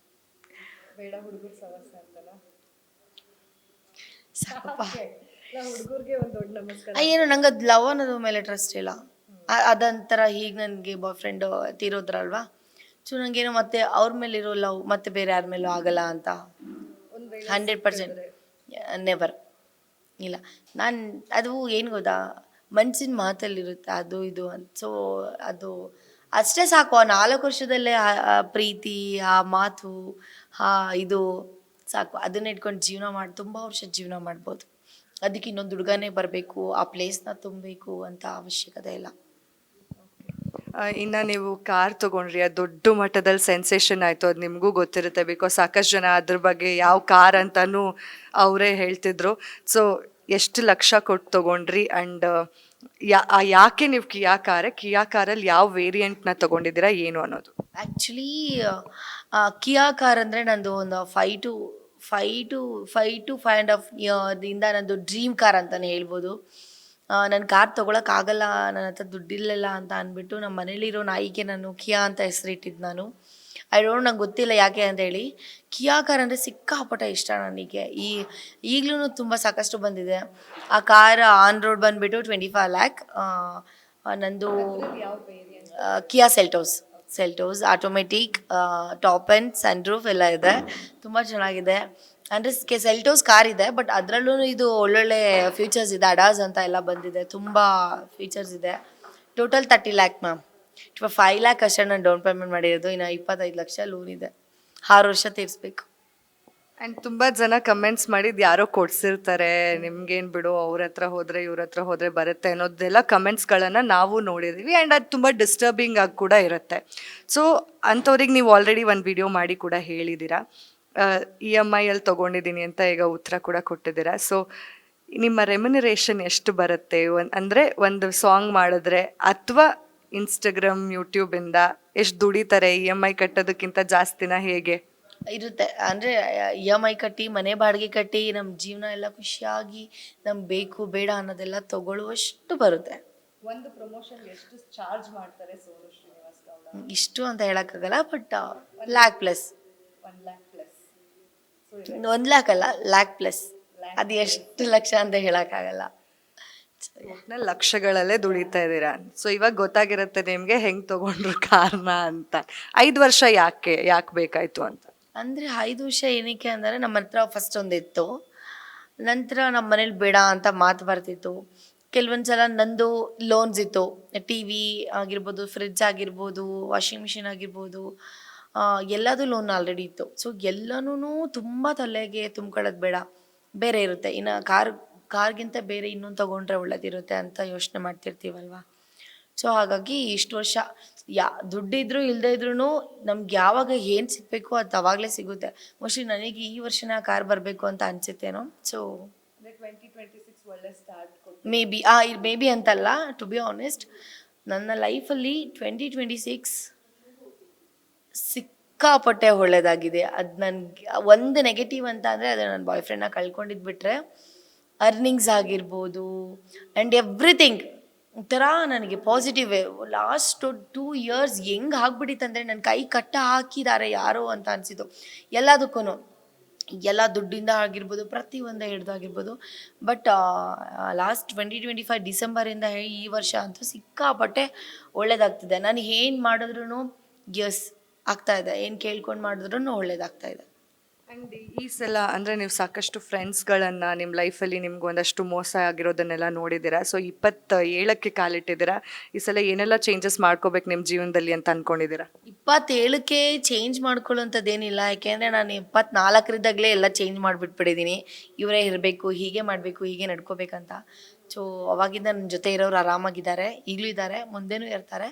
ಬೇಡ ಹುಡುಗರು ಸವಸ ಅಂತಲ್ಲ ಸಾಕಪ್ಪ. ಹುಡುಗರಿಗೆ ಒಂದು ದೊಡ್ಡ ನಮಸ್ಕಾರ. ಏನು ನಂಗೆ ಅದು ಲವ್ ಅನ್ನೋದು ಮೇಲೆ ಟ್ರಸ್ಟ್ ಇಲ್ಲ. ಅದಂತರ ಈಗ ನನಗೆ ಬಾಯ್ ಫ್ರೆಂಡ್ ತೀರೋದ್ರಲ್ವಾ, ಸೊ ನನಗೇನೋ ಮತ್ತೆ ಅವ್ರ ಮೇಲಿರೋ ಲವ್ ಮತ್ತೆ ಬೇರೆ ಯಾರ ಮೇಲೂ ಆಗಲ್ಲ ಅಂತ 100% ನೆವರ್ ಇಲ್ಲ. ನಾನು ಅದು ಏನು ಗೊತ್ತಾ, ಮನ್ಸಿನ ಮಾತಲ್ಲಿರುತ್ತೆ ಅದು ಇದು ಅಂತ. ಸೊ ಅದು ಅಷ್ಟೇ ಸಾಕು. ಆ 4 ವರ್ಷದಲ್ಲೇ ಆ ಪ್ರೀತಿ, ಆ ಮಾತು, ಇದು ಸಾಕು. ಅದನ್ನ ಇಟ್ಕೊಂಡು ಜೀವನ ಮಾಡಿ ತುಂಬ ವರ್ಷ ಜೀವನ ಮಾಡ್ಬೋದು. ಅದಕ್ಕೆ ಇನ್ನೊಂದು ಹುಡುಗನೇ ಬರಬೇಕು, ಆ ಪ್ಲೇಸ್ನ ತುಂಬಬೇಕು ಅಂತ ಅವಶ್ಯಕತೆ ಇಲ್ಲ. ಇನ್ನು ನೀವು ಕಾರ್ ತೊಗೊಂಡ್ರಿ, ಅದು ದೊಡ್ಡ ಮಟ್ಟದಲ್ಲಿ ಸೆನ್ಸೇಷನ್ ಆಯಿತು, ಅದು ನಿಮಗೂ ಗೊತ್ತಿರುತ್ತೆ. ಬಿಕಾಸ್ ಸಾಕಷ್ಟು ಜನ ಅದ್ರ ಬಗ್ಗೆ ಯಾವ ಕಾರ್ ಅಂತಲೂ ಅವರೇ ಹೇಳ್ತಿದ್ರು. ಸೊ ಎಷ್ಟು ಲಕ್ಷ ಕೊಟ್ಟು ತೊಗೊಂಡ್ರಿ? ಆ್ಯಂಡ್ ಯಾಕೆ ನೀವು ಕಿಯಾ ಕಾರಲ್ಲಿ ಯಾವ ವೇರಿಯಂಟ್ನ ತೊಗೊಂಡಿದ್ದೀರಾ, ಏನು ಅನ್ನೋದು? ಆ್ಯಕ್ಚುಲಿ ಕಿಯಾ ಕಾರ್ ಅಂದರೆ ನಂದು ಒಂದು 5 to 5.5 ಇಯರ್ದಿಂದ ನಂದು ಡ್ರೀಮ್ ಕಾರ್ ಅಂತಲೇ ಹೇಳ್ಬೋದು. ನನ್ನ ಕಾರ್ ತೊಗೊಳಕ್ಕಾಗಲ್ಲ, ನನ್ನ ಹತ್ರ ದುಡ್ಡಿಲ್ಲ ಅಂತ ಅಂದ್ಬಿಟ್ಟು ನಮ್ಮ ಮನೇಲಿರೋ ನಾಯಿಗೆ ನಾನು ಕಿಯಾ ಅಂತ ಹೆಸರಿಟ್ಟಿದ್ದು ನಾನು. ನಂಗೆ ಗೊತ್ತಿಲ್ಲ ಯಾಕೆ ಅಂತ ಹೇಳಿ. ಕಿಯಾ ಕಾರ್ ಅಂದರೆ ಸಿಕ್ಕಾಪಟ್ಟೆ ಇಷ್ಟ ನನಗೆ. ಈಗಲೂ ತುಂಬ ಸಾಕಷ್ಟು ಬಂದಿದೆ. ಆ ಕಾರ್ ಆನ್ ರೋಡ್ ಬಂದುಬಿಟ್ಟು 25 lakh. ನಂದು Kia Seltos automatic, top and sunroof ಎಲ್ಲ ಇದೆ, ತುಂಬ ಚೆನ್ನಾಗಿದೆ. ಅಂದರೆ ಸೆಲ್ಟೋಸ್ ಕಾರ್ ಇದೆ, ಬಟ್ ಅದರಲ್ಲೂ ಇದು ಒಳ್ಳೊಳ್ಳೆ ಫೀಚರ್ಸ್ ಇದೆ. ಅಡಾಸ್ ಅಂತ ಎಲ್ಲ ಬಂದಿದೆ, ತುಂಬ ಫೀಚರ್ಸ್ ಇದೆ. Total 30 lakh ma'am. 5 lakh ಅಷ್ಟೇ ನಾನು ಡೌನ್ ಪೇಮೆಂಟ್ ಮಾಡಿರೋದು, ಇನ್ನು 25 ಲಕ್ಷ ಲೋನ್ ಇದೆ, 6 ವರ್ಷ ತೀರಿಸ್ಬೇಕು. ಆ್ಯಂಡ್ ತುಂಬ ಜನ ಕಮೆಂಟ್ಸ್ ಮಾಡಿದ್ದು ಯಾರೋ ಕೊಡ್ಸಿರ್ತಾರೆ, ನಿಮ್ಗೇನು ಬಿಡು, ಅವ್ರ ಹತ್ರ ಹೋದರೆ ಇವ್ರ ಹತ್ರ ಹೋದರೆ ಬರುತ್ತೆ ಅನ್ನೋದೆಲ್ಲ ಕಮೆಂಟ್ಸ್ಗಳನ್ನು ನಾವು ನೋಡಿದ್ದೀವಿ. ಆ್ಯಂಡ್ ಅದು ತುಂಬ ಡಿಸ್ಟರ್ಬಿಂಗ್ ಆಗಿ ಕೂಡ ಇರುತ್ತೆ. ಸೊ ಅಂಥವ್ರಿಗೆ ನೀವು ಆಲ್ರೆಡಿ ಒಂದು ವಿಡಿಯೋ ಮಾಡಿ ಕೂಡ ಹೇಳಿದ್ದೀರಾ. EMI ಅಲ್ಲಿ ತೊಗೊಂಡಿದ್ದೀನಿ ಅಂತ ಈಗ ಉತ್ತರ ಕೂಡ ಕೊಟ್ಟಿದ್ದೀರಾ. ಸೊ ನಿಮ್ಮ ರೆಮ್ಯುನರೇಷನ್ ಎಷ್ಟು ಬರುತ್ತೆ? ಅಂದರೆ ಒಂದು ಸಾಂಗ್ ಮಾಡಿದ್ರೆ ಅಥವಾ ಇನ್ಸ್ಟಾಗ್ರಾಮ್, ಯೂಟ್ಯೂಬಿಂದ ಎಷ್ಟು ದುಡಿತಾರೆ? EMI ಕಟ್ಟೋದಕ್ಕಿಂತ ಜಾಸ್ತಿನ ಹೇಗೆ ಇರುತ್ತೆ? ಅಂದರೆ EMI ಕಟ್ಟಿ, ಮನೆ ಬಾಡಿಗೆ ಕಟ್ಟಿ, ನಮ್ಮ ಜೀವನ ಎಲ್ಲ ಖುಷಿಯಾಗಿ ನಮ್ಗೆ ಬೇಕು ಬೇಡ ಅನ್ನೋದೆಲ್ಲ ತಗೊಳ್ಳುವಷ್ಟು ಬರುತ್ತೆ. ಒಂದು ಪ್ರಮೋಷನ್ ಎಷ್ಟು ಚಾರ್ಜ್ ಮಾಡ್ತಾರೆ ಸೋನು ಶ್ರೀನಿವಾಸ್ ಗೌಡ? ಇಷ್ಟು ಅಂತ ಹೇಳೋಕ್ಕಾಗಲ್ಲ, ಬಟ್ ಲ್ಯಾಕ್ ಪ್ಲಸ್. 1 lakh ಅಲ್ಲ, ಲ್ಯಾಕ್ ಪ್ಲಸ್. ಅದು ಎಷ್ಟು ಲಕ್ಷ ಅಂತ ಹೇಳೋಕ್ಕಾಗಲ್ಲ. ಲಕ್ಷಗಳಲ್ಲೇ ದುಡಿತಾ ಇದ್ದೀರಾ. ಸೊ ಇವಾಗ ಗೊತ್ತಾಗಿರುತ್ತೆ ನಿಮಗೆ ಹೆಂಗೆ ತೊಗೊಂಡ್ರು ಕಾರ್ನ ಅಂತ. 5 ವರ್ಷ ಯಾಕೆ ಬೇಕಾಯಿತು ಅಂತ? ಅಂದರೆ 5 ವರ್ಷ ಏನಕ್ಕೆ ಅಂದರೆ, ನಮ್ಮ ಹತ್ರ ಫಸ್ಟ್ ಒಂದಿತ್ತು, ನಂತರ ನಮ್ಮ ಮನೇಲಿ ಬೇಡ ಅಂತ ಮಾತು ಬರ್ತಿತ್ತು. ಕೆಲವೊಂದು ಸಲ ನಂದು ಲೋನ್ಸ್ ಇತ್ತು, TV ಆಗಿರ್ಬೋದು, ಫ್ರಿಡ್ಜ್ ಆಗಿರ್ಬೋದು, ವಾಷಿಂಗ್ ಮಿಷಿನ್ ಆಗಿರ್ಬೋದು, ಎಲ್ಲದೂ ಲೋನ್ ಆಲ್ರೆಡಿ ಇತ್ತು. ಸೊ ಎಲ್ಲನೂ ತುಂಬ ತಲೆಗೆ ತುಂಬ್ಕೊಳ್ಳೋದು ಬೇಡ, ಬೇರೆ ಇರುತ್ತೆ. ಇನ್ನು ಕಾರ್ಗಿಂತ ಬೇರೆ ಇನ್ನೊಂದು ತೊಗೊಂಡ್ರೆ ಒಳ್ಳೇದಿರುತ್ತೆ ಅಂತ ಯೋಚನೆ ಮಾಡ್ತಿರ್ತೀವಲ್ವ. ಸೊ ಹಾಗಾಗಿ ಇಷ್ಟು ವರ್ಷ ದುಡ್ಡಿದ್ರು ಇಲ್ಲದೇ ಇದ್ರೂ ನಮ್ಗೆ ಯಾವಾಗ ಏನು ಸಿಗಬೇಕು ಅದು ಅವಾಗಲೇ ಸಿಗುತ್ತೆ. ಮೋಸ್ಟ್ಲಿ ನನಗೆ ಈ ವರ್ಷನ ಕಾರ್ ಬರಬೇಕು ಅಂತ ಅನಿಸುತ್ತೇನೋ. ಸೊ 2026 ಒಳ್ಳೆ ಸ್ಟಾರ್ಟ್ ಮೇ ಬಿ ಅಂತಲ್ಲ, ಟು ಬಿ ಆನೆಸ್ಟ್ ನನ್ನ ಲೈಫಲ್ಲಿ 2026 ಸಿಕ್ಕಾಪಟ್ಟೆ ಒಳ್ಳೆಯದಾಗಿದೆ. ಅದು ನನಗೆ ಒಂದು ನೆಗೆಟಿವ್ ಅಂತ ಅಂದರೆ ಅದು ನನ್ನ ಬಾಯ್ ಫ್ರೆಂಡ್ನ ಕಳ್ಕೊಂಡಿದ್ದು ಬಿಟ್ಟರೆ, ಅರ್ನಿಂಗ್ಸ್ ಆಗಿರ್ಬೋದು ಆ್ಯಂಡ್ ಎವ್ರಿಥಿಂಗ್ ಒಂಥರ ನನಗೆ ಪಾಸಿಟಿವ್. ಲಾಸ್ಟ್ 2 years ಹೆಂಗೆ ಆಗ್ಬಿಟ್ಟಿತ್ತಂದರೆ ನನ್ನ ಕೈ ಕಟ್ಟ ಹಾಕಿದ್ದಾರೆ ಯಾರೋ ಅಂತ ಅನಿಸಿತು ಎಲ್ಲದಕ್ಕೂ. ಎಲ್ಲ ದುಡ್ಡಿಂದ ಆಗಿರ್ಬೋದು ಪ್ರತಿಯೊಂದು ಹಿಡ್ದಾಗಿರ್ಬೋದು. ಬಟ್ ಲಾಸ್ಟ್ 2025 ಡಿಸೆಂಬರಿಂದ ಈ ವರ್ಷ ಅಂತೂ ಸಿಕ್ಕಾಪಟ್ಟೆ ಒಳ್ಳೇದಾಗ್ತಿದೆ. ನಾನು ಏನು ಮಾಡಿದ್ರೂ ಎಸ್ ಆಗ್ತಾ ಇದೆ, ಏನು ಕೇಳ್ಕೊಂಡು ಮಾಡಿದ್ರೂ ಒಳ್ಳೇದಾಗ್ತಾ ಇದೆ. ಆ್ಯಂಡ್ ಈ ಸಲ ಅಂದರೆ ನೀವು ಸಾಕಷ್ಟು ಫ್ರೆಂಡ್ಸ್ಗಳನ್ನು ನಿಮ್ಮ ಲೈಫಲ್ಲಿ ನಿಮ್ಗೆ ಒಂದಷ್ಟು ಮೋಸ ಆಗಿರೋದನ್ನೆಲ್ಲ ನೋಡಿದ್ದೀರಾ. ಸೊ 27ಕ್ಕೆ ಕಾಲಿಟ್ಟಿದ್ದೀರಾ. ಈ ಸಲ ಏನೆಲ್ಲ ಚೇಂಜಸ್ ಮಾಡ್ಕೋಬೇಕು ನಿಮ್ಮ ಜೀವನದಲ್ಲಿ ಅಂತ ಅಂದ್ಕೊಂಡಿದ್ದೀರಾ? 27ಕ್ಕೆ ಚೇಂಜ್ ಮಾಡ್ಕೊಳ್ಳೋಂಥದ್ದೇನಿಲ್ಲ. ಯಾಕೆಂದರೆ ನಾನು 24ರಿದ್ದಾಗಲೇ ಎಲ್ಲ ಚೇಂಜ್ ಮಾಡಿಬಿಟ್ಬಿಟ್ಟಿದ್ದೀನಿ. ಇವರೇ ಇರಬೇಕು, ಹೀಗೆ ಮಾಡಬೇಕು, ಹೀಗೆ ನಡ್ಕೋಬೇಕಂತ. ಸೊ ಅವಾಗಿಂದ ನನ್ನ ಜೊತೆ ಇರೋರು ಆರಾಮಾಗಿದ್ದಾರೆ, ಈಗಲೂ ಇದ್ದಾರೆ, ಮುಂದೆನೂ ಇರ್ತಾರೆ.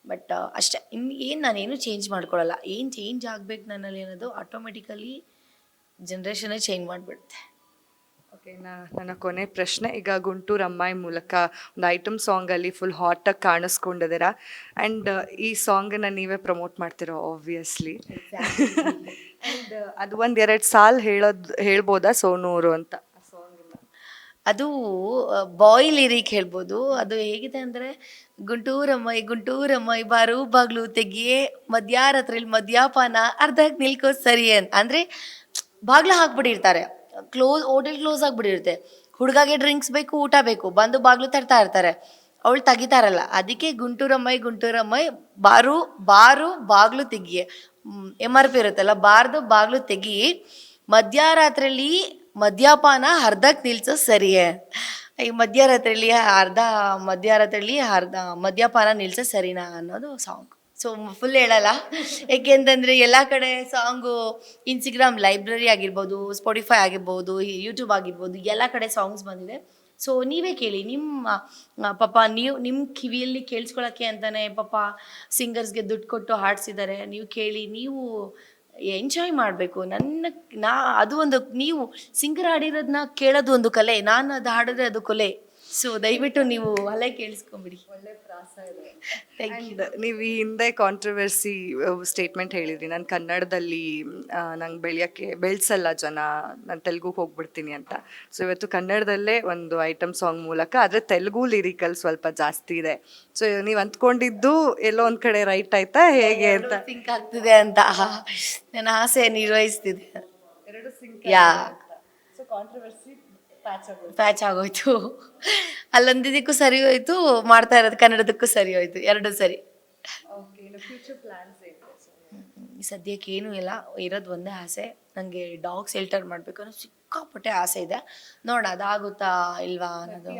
ಬಟ್ ಅಷ್ಟೇ, ಏನು ನಾನೇನು ಚೇಂಜ್ ಮಾಡ್ಕೊಳ್ಳಲ್ಲ. ಏನು ಚೇಂಜ್ ಆಗಬೇಕು ನನ್ನಲ್ಲಿ ಅನ್ನೋದು ಆಟೋಮೆಟಿಕಲಿ ಜನ್ರೇಷನ್ನೇ ಚೇಂಜ್ ಮಾಡಿಬಿಡುತ್ತೆ. ಓಕೆ, ನನ್ನ ಕೊನೆ ಪ್ರಶ್ನೆ, ಈಗ ಗುಂಟೂರು ಅಮ್ಮಾಯಿ ಮೂಲಕ ಒಂದು ಐಟಮ್ ಸಾಂಗಲ್ಲಿ ಫುಲ್ ಹಾಟಾಗಿ ಕಾಣಿಸ್ಕೊಂಡಿದ್ದೀರಾ. ಆ್ಯಂಡ್ ಈ ಸಾಂಗನ್ನು ನೀವೇ ಪ್ರಮೋಟ್ ಮಾಡ್ತೀರೋ ಆಬ್ವಿಯಸ್ಲಿ. ಆ್ಯಂಡ್ ಅದು ಒಂದು 2 ಸಾಲು ಹೇಳ್ಬೋದಾ ಸೋನೂರು ಅಂತ ಆ ಸಾಂಗನ್ನ? ಅದು ಬಾಯ್ ಲಿರಿಕ್ ಹೇಳ್ಬೋದು. ಅದು ಹೇಗಿದೆ ಅಂದರೆ, ಗುಂಟೂರಮ್ಮೈ ಗುಂಟೂರಮ್ಮೈ ಬಾರು ಬಾಗ್ಲು ತೆಗಿಯೇ ಮಧ್ಯರಾತ್ರಿಲಿ ಮದ್ಯಪಾನ ಅರ್ಧಕ್ಕೆ ನಿಲ್ಕೋ ಸರಿ ಅಂದರೆ ಬಾಗ್ಲ ಹಾಕ್ಬಿಟ್ಟಿರ್ತಾರೆ, ಹೋಟೆಲ್ ಕ್ಲೋಸ್ ಆಗಿಬಿಟ್ಟಿರುತ್ತೆ. ಹುಡುಗಾಗೆ ಡ್ರಿಂಕ್ಸ್ ಬೇಕು, ಊಟ ಬೇಕು, ಬಂದು ಬಾಗ್ಲು ತರ್ತಾ ಇರ್ತಾರೆ, ಅವಳು ತೆಗಿತಾರಲ್ಲ. ಅದಕ್ಕೆ ಗುಂಟೂರಮ್ಮೈ ಗುಂಟೂರಮ್ಮೈ ಬಾರು ಬಾರು ಬಾಗ್ಲು ತೆಗಿಯೇ, MRP ಇರುತ್ತಲ್ಲ, ಬಾರ್ದು ಬಾಗ್ಲು ತೆಗಿ ಮಧ್ಯರಾತ್ರಿಲಿ ಮದ್ಯಪಾನ ಅರ್ಧಕ್ಕೆ ನಿಲ್ಸೋ ಸರಿಯೇ. ಈ ಮಧ್ಯರಾತ್ರಿಲಿ ಅರ್ಧ ಮದ್ಯಪಾನ ನಿಲ್ಸೋ ಸರಿನಾ ಅನ್ನೋದು ಸಾಂಗ್. ಸೊ ಫುಲ್ ಹೇಳಲ್ಲ, ಏಕೆಂತಂದರೆ ಎಲ್ಲ ಕಡೆ ಸಾಂಗು ಇನ್ಸ್ಟಾಗ್ರಾಮ್ ಲೈಬ್ರರಿ ಆಗಿರ್ಬೋದು, ಸ್ಪಾಟಿಫೈ ಆಗಿರ್ಬೋದು, ಯೂಟ್ಯೂಬ್ ಆಗಿರ್ಬೋದು, ಎಲ್ಲ ಕಡೆ ಸಾಂಗ್ಸ್ ಬಂದಿದೆ. ಸೊ ನೀವೇ ಕೇಳಿ, ಪಾಪ ನೀವು ನಿಮ್ಮ ಕಿವಿಯಲ್ಲಿ ಕೇಳಿಸ್ಕೊಳ್ಳೋಕ್ಕೆ ಅಂತಲೇ ಪಾಪ ಸಿಂಗರ್ಸ್ಗೆ ದುಡ್ಡು ಕೊಟ್ಟು ಹಾಡಿಸಿದ್ದಾರೆ. ನೀವು ಕೇಳಿ, ನೀವು ಎಂಜಾಯ್ ಮಾಡಬೇಕು. ಅದು ಒಂದು, ನೀವು ಸಿಂಗರ್ ಹಾಡಿರೋದನ್ನ ಕೇಳೋದು ಒಂದು ಕಲೆ, ನಾನು ಅದು ಹಾಡಿದ್ರೆ ಅದು ಕೊಲೆ. ಸೊ ದಯವಿಟ್ಟು ನೀವು ಅಲ್ಲೇ ಕೇಳಿಸ್ಕೊಂಬಿಡಿ. ಒಳ್ಳೆ ಪ್ರಾಸ ಇದೆ. Thank you. ಆ್ಯಂಡ್ ನೀವು ಈ ಹಿಂದೆ ಕಾಂಟ್ರವರ್ಸಿ ಸ್ಟೇಟ್ಮೆಂಟ್ ಹೇಳಿದ್ರಿ, ನಾನು ಕನ್ನಡದಲ್ಲಿ ನಂಗೆ ಬೆಳೆಸಲ್ಲ ಜನ, ನಾನು ತೆಲುಗುಗೆ ಹೋಗ್ಬಿಡ್ತೀನಿ ಅಂತ. ಸೊ ಇವತ್ತು ಕನ್ನಡದಲ್ಲೇ ಒಂದು ಐಟಮ್ ಸಾಂಗ್ ಮೂಲಕ, ಆದರೆ ತೆಲುಗು ಲಿರಿಕಲ್ ಸ್ವಲ್ಪ ಜಾಸ್ತಿ ಇದೆ. ಸೊ ನೀವು ಅಂದ್ಕೊಂಡಿದ್ದು ಎಲ್ಲೋ ಒಂದು ಕಡೆ ರೈಟ್ ಆಯ್ತಾ ಹೇಗೆ ಅಂತ? ಸಿಂಕ್ ಆಗ್ತಿದೆ ಅಂತ ನನ್ನ ಆಸೆ ನಿರ್ವಹಿಸ್ತಿದೆ. ಎರಡು ಸಿಂಕ್. ಯಾ, ಸೊ ಕಾಂಟ್ರವರ್ಸಿ ಪ್ಯಾಚ್ ಆಗೋಯ್ತು. ಅಲ್ಲೊಂದಿದ್ದಕ್ಕೂ ಸರಿ ಹೋಯ್ತು, ಮಾಡ್ತಾ ಇರೋದು ಕನ್ನಡದಕ್ಕೂ ಸರಿ ಹೋಯ್ತು, ಎರಡು ಸರಿ. ಓಕೆ, ಇನ್ನು ಫ್ಯೂಚರ್ ಪ್ಲಾನ್ಸ್ ಏನು? ಸದ್ಯಕ್ಕೆ ಏನೂ ಇಲ್ಲ, ಇರೋದು ಒಂದೇ ಆಸೆ, ನನಗೆ ಡಾಗ್ ಶೆಲ್ಟರ್ ಮಾಡಬೇಕು ಅನ್ನೋ ಸಿಕ್ಕಾಪಟ್ಟೆ ಆಸೆ ಇದೆ. ನೋಡೋಣ ಅದಾಗುತ್ತಾ ಇಲ್ವಾ ಅನ್ನೋದು.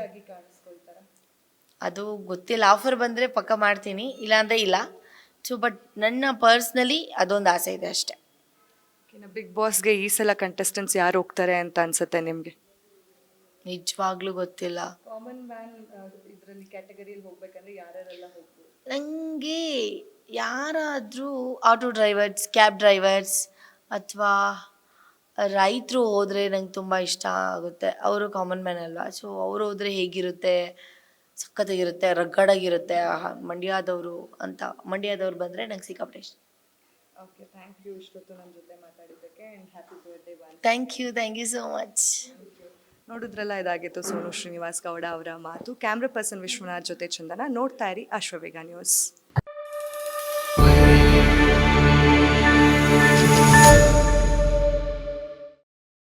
ಅದು ಗೊತ್ತಿಲ್ಲ, ಆಫರ್ ಬಂದರೆ ಪಕ್ಕ ಮಾಡ್ತೀನಿ, ಇಲ್ಲಾಂದರೆ ಇಲ್ಲ. ಸೊ ಬಟ್ ನನ್ನ ಪರ್ಸ್ನಲಿ ಅದೊಂದು ಆಸೆ ಇದೆ ಅಷ್ಟೇ. ಇನ್ನು ಬಿಗ್ ಬಾಸ್ಗೆ ಈ ಸಲ ಕಂಟೆಸ್ಟೆಂಟ್ಸ್ ಯಾರು ಹೋಗ್ತಾರೆ ಅಂತ ಅನ್ಸುತ್ತೆ ನಿಮಗೆ? ನಿಜವಾಗ್ಲೂ ಗೊತ್ತಿಲ್ಲ. ಕಾಮನ್ ಮ್ಯಾನ್ ಇದರಲ್ಲಿ ಕ್ಯಾಟಗರಿಯಲ್ಲಿ ಹೋಗ್ಬೇಕಂದ್ರೆ ಯಾರ್ಯಾರೆಲ್ಲ ಹೋಗ್ಬೋದು? ನನಗೆ ಯಾರಾದರೂ ಆಟೋ ಡ್ರೈವರ್ಸ್, ಕ್ಯಾಬ್ ಡ್ರೈವರ್ಸ್ ಅಥವಾ ರೈತರು ಹೋದರೆ ನಂಗೆ ತುಂಬ ಇಷ್ಟ ಆಗುತ್ತೆ. ಅವರು ಕಾಮನ್ ಮ್ಯಾನ್ ಅಲ್ವಾ, ಸೊ ಅವರು ಹೋದರೆ ಹೇಗಿರುತ್ತೆ, ಸಖತ್ತಾಗಿರುತ್ತೆ, ರಗ್ಗಡಾಗಿರುತ್ತೆ. ಮಂಡ್ಯದವ್ರು ಬಂದರೆ ನಂಗೆ ಸಿಕ್ಕಾಪಟ್ಟೆ ಇಷ್ಟ. ಓಕೆ, ಥ್ಯಾಂಕ್ ಯು ಇಷ್ಟೊತ್ತು ನಮ್ಮ ಜೊತೆ ಮಾತಾಡಿದ್ದಕ್ಕೆ, and happy birthday. Thank you so much. ನೋಡಿದ್ರಲ್ಲ, ಇದಾಗಿತ್ತು ಸೋನು ಶ್ರೀನಿವಾಸ್ ಗೌಡ ಅವರ ಮಾತು. ಕ್ಯಾಮ್ರಾ ಪರ್ಸನ್ ವಿಶ್ವನಾಥ್ ಜೊತೆ ಚಂದನ. ನೋಡ್ತಾ ಇರಿ ಅಶ್ವವೇಗ ನ್ಯೂಸ್.